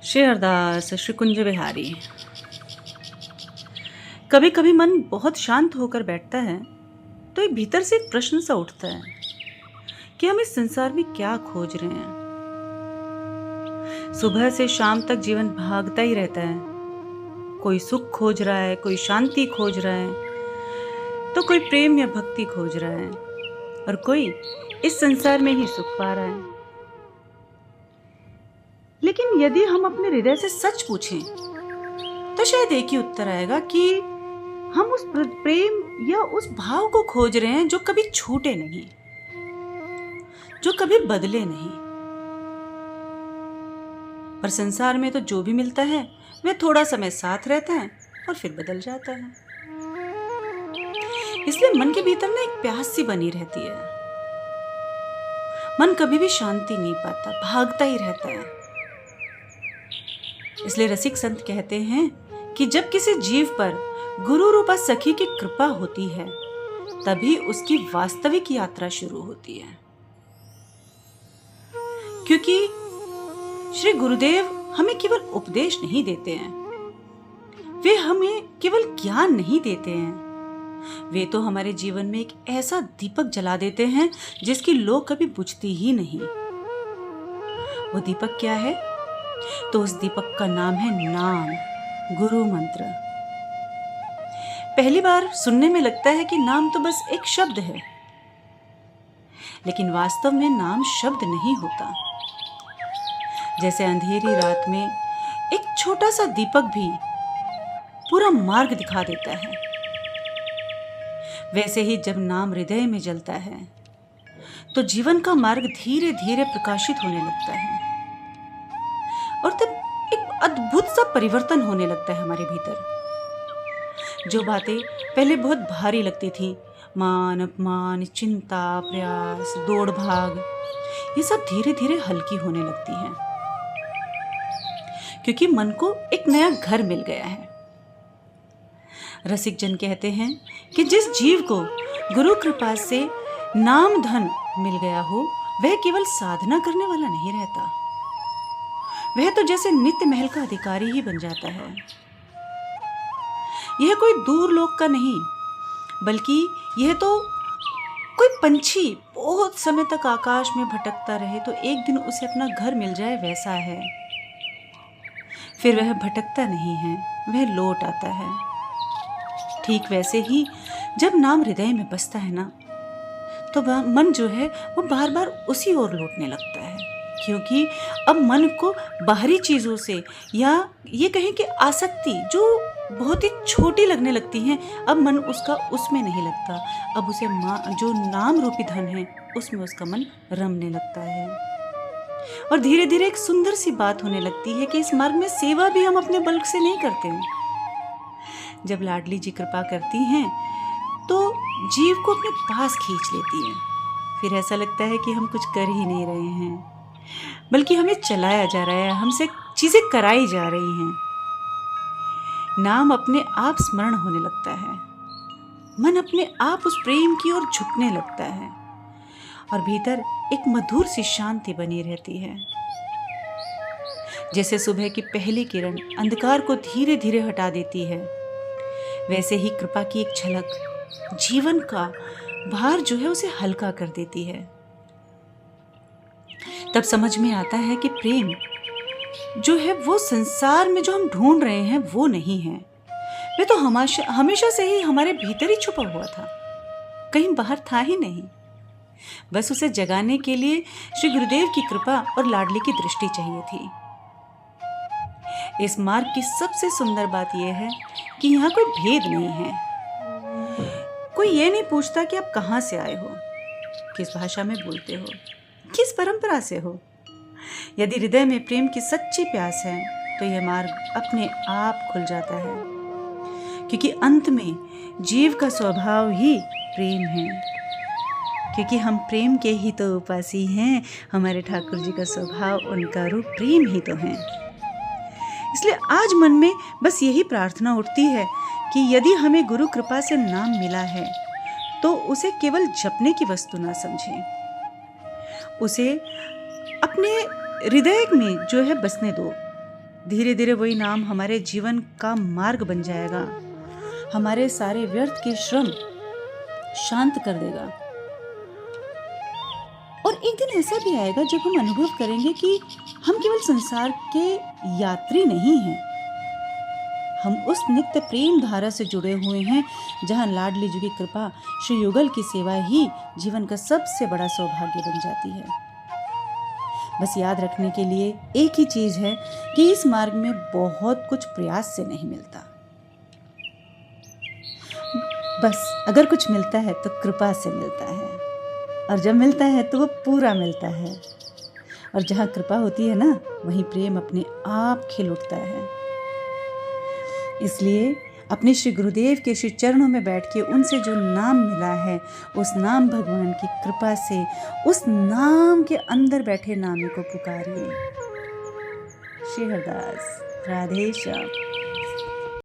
श्री अरदास श्री कुंज बिहारी। कभी कभी मन बहुत शांत होकर बैठता है तो एक भीतर से एक प्रश्न सा उठता है कि हम इस संसार में क्या खोज रहे हैं। सुबह से शाम तक जीवन भागता ही रहता है। कोई सुख खोज रहा है, कोई शांति खोज रहा है, तो कोई प्रेम या भक्ति खोज रहा है और कोई इस संसार में ही सुख पा रहा है। लेकिन यदि हम अपने हृदय से सच पूछें तो शायद एक ही उत्तर आएगा कि हम उस प्रेम या उस भाव को खोज रहे हैं जो कभी छूटे नहीं, जो कभी बदले नहीं। पर संसार में तो जो भी मिलता है वह थोड़ा समय साथ रहता है और फिर बदल जाता है। इसलिए मन के भीतर ना एक प्यास सी बनी रहती है। मन कभी भी शांति नहीं पाता, भागता ही रहता है। इसलिए रसिक संत कहते हैं कि जब किसी जीव पर गुरु रूपा सखी की कृपा होती है तभी उसकी वास्तविक यात्रा शुरू होती है। क्योंकि श्री गुरुदेव हमें केवल उपदेश नहीं देते हैं, वे हमें केवल ज्ञान नहीं देते हैं, वे तो हमारे जीवन में एक ऐसा दीपक जला देते हैं जिसकी लौ कभी बुझती ही नहीं। वो दीपक क्या है? तो उस दीपक का नाम है नाम, गुरु मंत्र। पहली बार सुनने में लगता है कि नाम तो बस एक शब्द है, लेकिन वास्तव में नाम शब्द नहीं होता। जैसे अंधेरी रात में एक छोटा सा दीपक भी पूरा मार्ग दिखा देता है, वैसे ही जब नाम हृदय में जलता है तो जीवन का मार्ग धीरे धीरे प्रकाशित होने लगता है और तब एक अद्भुत सा परिवर्तन होने लगता है हमारे भीतर। जो बातें पहले बहुत भारी लगती थी, मान अपमान, चिंता, प्रयास, दौड़ भाग, ये सब धीरे धीरे हल्की होने लगती हैं, क्योंकि मन को एक नया घर मिल गया है। रसिक जन कहते हैं कि जिस जीव को गुरु कृपा से नाम धन मिल गया हो वह केवल साधना करने वाला नहीं रहता, वह तो जैसे नित्य महल का अधिकारी ही बन जाता है। यह कोई दूर लोक का नहीं, बल्कि यह तो कोई पंछी बहुत समय तक आकाश में भटकता रहे तो एक दिन उसे अपना घर मिल जाए वैसा है। फिर वह भटकता नहीं है, वह लौट आता है। ठीक वैसे ही जब नाम हृदय में बसता है ना, तो मन जो है वो बार बार उसी ओर लौटने लगता है, क्योंकि अब मन को बाहरी चीजों से या ये कहें कि आसक्ति जो बहुत ही छोटी लगने लगती हैं, अब मन उसका उसमें नहीं लगता। अब उसे जो नाम रूपी धन है उसमें उसका मन रमने लगता है और धीरे धीरे एक सुंदर सी बात होने लगती है कि इस मार्ग में सेवा भी हम अपने बल से नहीं करते हैं। जब लाडली जी कृपा करती हैं तो जीव को अपने पास खींच लेती है। फिर ऐसा लगता है कि हम कुछ कर ही नहीं रहे हैं, बल्कि हमें चलाया जा रहा है, हमसे चीजें कराई जा रही हैं। नाम अपने आप स्मरण होने लगता है, मन अपने आप उस प्रेम की ओर झुकने लगता है और भीतर एक मधुर सी शांति बनी रहती है। जैसे सुबह की पहली किरण अंधकार को धीरे धीरे हटा देती है, वैसे ही कृपा की एक झलक जीवन का भार जो है उसे हल्का कर देती है। तब समझ में आता है कि प्रेम जो है वो संसार में जो हम ढूंढ रहे हैं वो नहीं है, वे तो हमेशा से ही हमारे भीतर ही छुपा हुआ था, कहीं बाहर था ही नहीं। बस उसे जगाने के लिए श्री गुरुदेव की कृपा और लाडली की दृष्टि चाहिए थी। इस मार्ग की सबसे सुंदर बात यह है कि यहाँ कोई भेद नहीं है। कोई ये नहीं पूछता कि आप कहाँ से आए हो, किस भाषा में बोलते हो, किस परंपरा से हो। यदि हृदय में प्रेम की सच्ची प्यास है तो यह मार्ग अपने आप खुल जाता है, क्योंकि अंत में जीव का स्वभाव ही प्रेम है, क्योंकि हम प्रेम के ही तो उपासी हैं। हमारे ठाकुर जी का स्वभाव, उनका रूप प्रेम ही तो है। इसलिए आज मन में बस यही प्रार्थना उठती है कि यदि हमें गुरु कृपा से नाम मिला है तो उसे केवल जपने की वस्तु ना समझें, उसे अपने हृदय में जो है बसने दो, धीरे धीरे वही नाम हमारे जीवन का मार्ग बन जाएगा, हमारे सारे व्यर्थ के श्रम शांत कर देगा। और एक दिन ऐसा भी आएगा जब हम अनुभव करेंगे कि हम केवल संसार के यात्री नहीं हैं, हम उस नित्य प्रेम धारा से जुड़े हुए हैं जहां लाडली जी की कृपा, श्री युगल की सेवा ही जीवन का सबसे बड़ा सौभाग्य बन जाती है। बस याद रखने के लिए एक ही चीज है कि इस मार्ग में बहुत कुछ प्रयास से नहीं मिलता, बस अगर कुछ मिलता है तो कृपा से मिलता है, और जब मिलता है तो वो पूरा मिलता है। और जहाँ कृपा होती है ना, वहीं प्रेम अपने आप खिल उठता है। इसलिए अपने श्री गुरुदेव के श्री चरणों में बैठ के उनसे जो नाम मिला है, उस नाम भगवान की कृपा से उस नाम के अंदर बैठे नामी को पुकारिए। श्री हरदास, राधे श्याम।